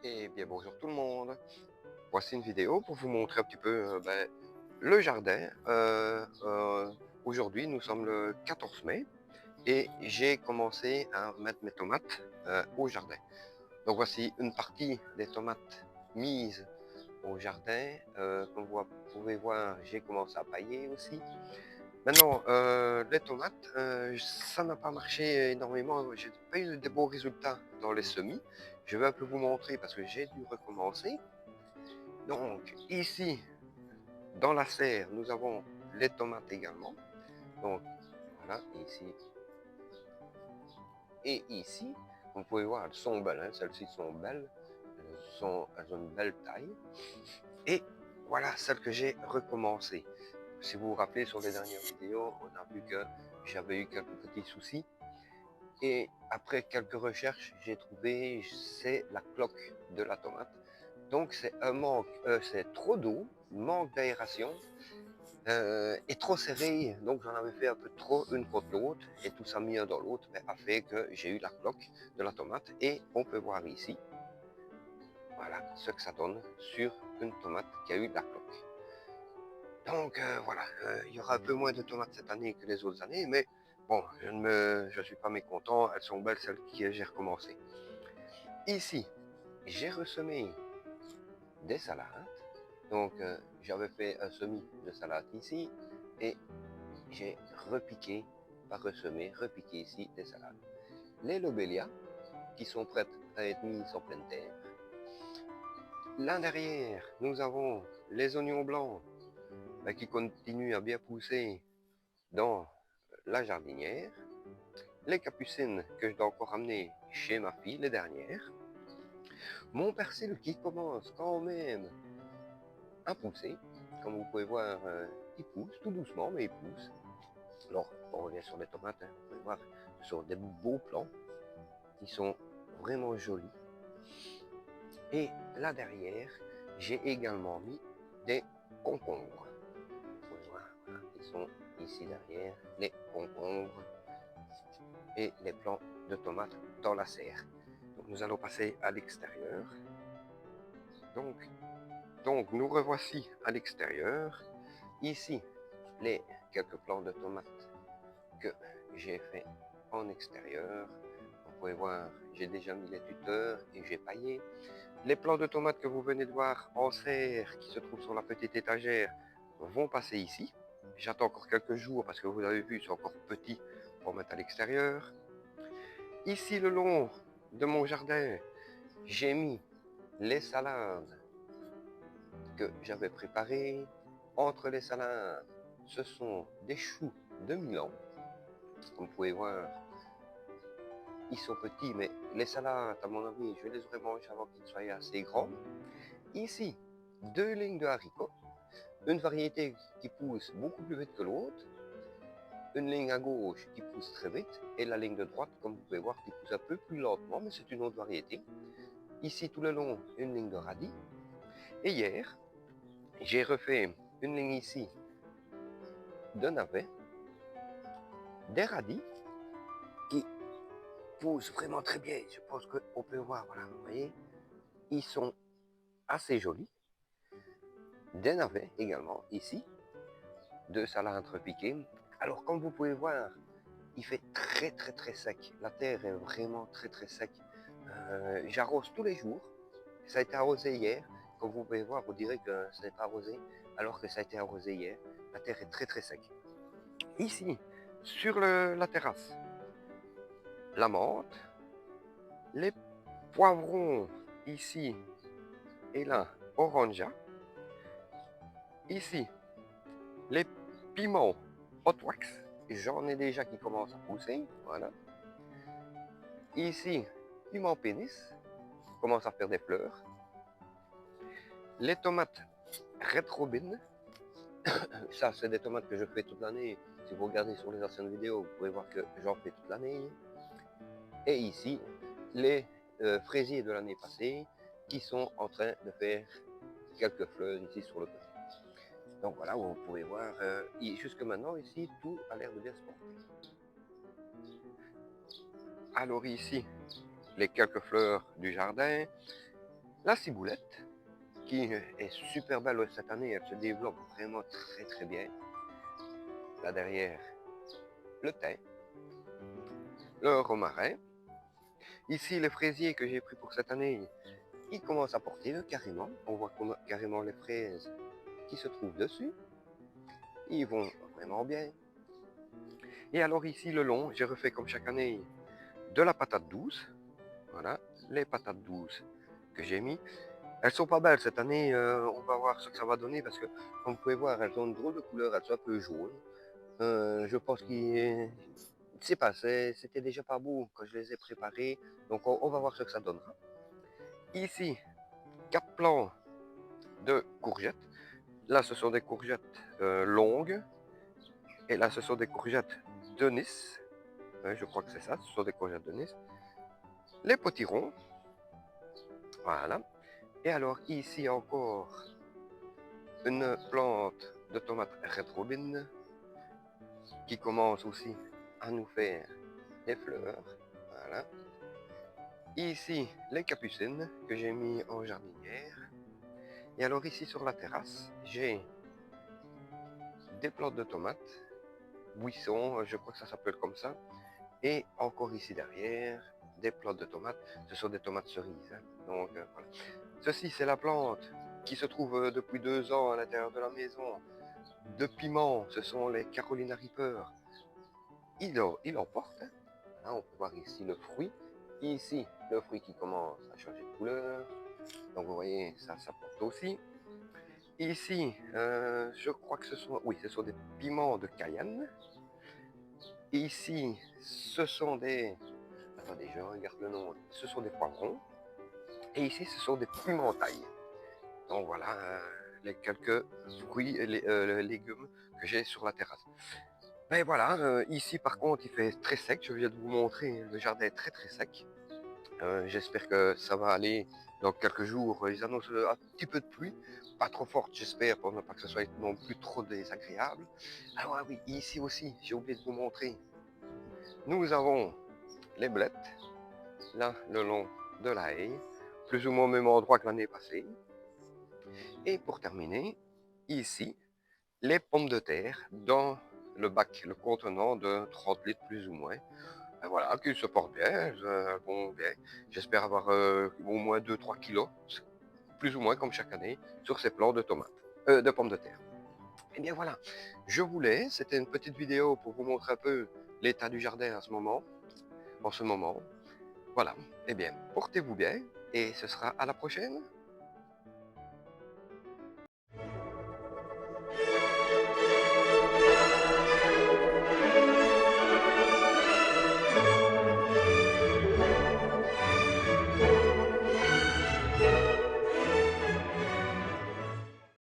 Eh bien bonjour tout le monde. Voici une vidéo pour vous montrer un petit peu le jardin. Aujourd'hui nous sommes le 14 mai et j'ai commencé à mettre mes tomates au jardin. Donc voici une partie des tomates mises au jardin. Comme vous pouvez voir, j'ai commencé à pailler aussi. Maintenant, les tomates, ça n'a pas marché énormément. J'ai pas eu des bons résultats dans les semis. Je vais un peu vous montrer parce que j'ai dû recommencer. Donc, ici, dans la serre, nous avons les tomates également. Donc, voilà, ici et ici. Vous pouvez voir, elles sont belles, hein, celles-ci sont belles. Elles ont une belle taille. Et voilà celle que j'ai recommencé. Si vous vous rappelez, sur les dernières vidéos, on a vu que j'avais eu quelques petits soucis. Et après quelques recherches, j'ai trouvé, c'est la cloque de la tomate. Donc c'est un manque, c'est trop d'eau, manque d'aération et trop serré. Donc j'en avais fait un peu trop une contre l'autre et tout ça mis un dans l'autre a fait que j'ai eu la cloque de la tomate. Et on peut voir ici, voilà ce que ça donne sur une tomate qui a eu la cloque. Donc voilà, il y aura un peu moins de tomates cette année que les autres années, mais bon, je ne suis pas mécontent, elles sont belles celles que j'ai recommencé. Ici, j'ai ressemé des salades, donc j'avais fait un semis de salade ici, et j'ai repiqué, pas ressemé, repiqué ici des salades. Les lobélias, qui sont prêtes à être mises en pleine terre. Là derrière, nous avons les oignons blancs, qui continuent à bien pousser dans la jardinière, les capucines que je dois encore ramener chez ma fille, les dernières, mon persil qui commence quand même à pousser, comme vous pouvez voir, il pousse tout doucement, mais il pousse. Alors, on revient sur les tomates, hein, vous pouvez voir, ce sont des beaux plants qui sont vraiment jolis. Et là derrière, j'ai également mis des concombres. Vous pouvez voir, voilà, ils sont ici derrière, les concombres et les plants de tomates dans la serre. Donc nous allons passer à l'extérieur. Donc nous revoici à l'extérieur. Ici, les quelques plants de tomates que j'ai fait en extérieur. Vous pouvez voir, j'ai déjà mis les tuteurs et j'ai paillé. Les plants de tomates que vous venez de voir en serre qui se trouvent sur la petite étagère vont passer ici. J'attends encore quelques jours parce que vous avez vu, c'est encore petit pour mettre à l'extérieur. Ici, le long de mon jardin, j'ai mis les salades que j'avais préparées. Entre les salades, ce sont des choux de Milan. Comme vous pouvez voir, ils sont petits, mais les salades, à mon avis, je les aurais mangées avant qu'ils soient assez grands. Ici, deux lignes de haricots, une variété qui pousse beaucoup plus vite que l'autre, une ligne à gauche qui pousse très vite, et la ligne de droite, comme vous pouvez voir, qui pousse un peu plus lentement, mais c'est une autre variété. Ici, tout le long, une ligne de radis. Et hier, j'ai refait une ligne ici de navets, des radis, qui poussent vraiment très bien. Je pense qu'on peut voir, voilà, vous voyez, ils sont assez jolis. Des navets également, ici, deux salades repiquées. Alors, comme vous pouvez voir, il fait très très très sec. La terre est vraiment très très sec. J'arrose tous les jours. Ça a été arrosé hier. Comme vous pouvez voir, vous direz que ce n'est pas arrosé, alors que ça a été arrosé hier. La terre est très très sec. Ici, sur la terrasse, la menthe, les poivrons ici et là, orangea. Ici, les piments hot wax. J'en ai déjà qui commencent à pousser. Voilà. Ici, piment pénis commence à faire des fleurs. Les tomates Red Robin, ça c'est des tomates que je fais toute l'année. Si vous regardez sur les anciennes vidéos, vous pouvez voir que j'en fais toute l'année. Et ici, les fraisiers de l'année passée qui sont en train de faire quelques fleurs ici sur le côté. Donc voilà, vous pouvez voir, jusque maintenant ici, tout a l'air de bien se porter. Alors ici, les quelques fleurs du jardin. La ciboulette, qui est super belle cette année, elle se développe vraiment très bien. Là derrière, le thym, le romarin. Ici, les fraisiers que j'ai pris pour cette année, ils commencent à porter carrément. On voit carrément les fraises qui se trouvent dessus. Ils vont vraiment bien. Et alors ici, le long, j'ai refait comme chaque année de la patate douce. Voilà, les patates douces que j'ai mis. Elles sont pas belles cette année, on va voir ce que ça va donner parce que, comme vous pouvez voir, elles ont une drôle de couleur, elles sont un peu jaunes. Je pense qu'il... C'est pas, c'était déjà pas beau quand je les ai préparées, donc on va voir ce que ça donnera. Ici, 4 plants de courgettes. Là, ce sont des courgettes longues, et là, ce sont des courgettes de Nice. Je crois que c'est ça, ce sont des courgettes de Nice. Les potirons, voilà. Et alors, ici encore, une plante de tomates Red Robin qui commence aussi à nous faire des fleurs. Voilà. Ici, les capucines que j'ai mis en jardinière. Et alors ici sur la terrasse, j'ai des plantes de tomates, buissons, je crois que ça s'appelle comme ça. Et encore ici derrière, des plantes de tomates. Ce sont des tomates cerises. Hein. Donc voilà. Ceci, c'est la plante qui se trouve depuis 2 ans à l'intérieur de la maison. De piment, ce sont les Carolina Reaper. Il en porte. Hein. Là, on peut voir ici le fruit. Ici, le fruit qui commence à changer de couleur. Donc vous voyez, ça porte aussi. Ici, je crois que ce sont des piments de Cayenne. Ici, ce sont des... Attendez, je regarde le nom. Ce sont des poivrons. Et ici, ce sont des pimentailles. Donc voilà les quelques fruits et légumes que j'ai sur la terrasse. Ben voilà, ici par contre, il fait très sec. Je viens de vous montrer, le jardin est très sec. J'espère que ça va aller dans quelques jours. Ils annoncent un petit peu de pluie, pas trop forte j'espère, pour ne pas que ce soit non plus trop désagréable. Ah ouais, oui, ici aussi, j'ai oublié de vous montrer. Nous avons les blettes, là, le long de la haie, plus ou moins au même endroit que l'année passée. Et pour terminer, ici, les pommes de terre dans le bac, le contenant de 30 litres plus ou moins. Et voilà, qu'ils se portent bien, bon, bien. J'espère avoir au moins 2-3 kilos, plus ou moins comme chaque année, sur ces plants de tomates, de pommes de terre. Et bien voilà, je voulais, c'était une petite vidéo pour vous montrer un peu l'état du jardin à ce moment, en ce moment. Voilà, et bien, portez-vous bien, et ce sera à la prochaine.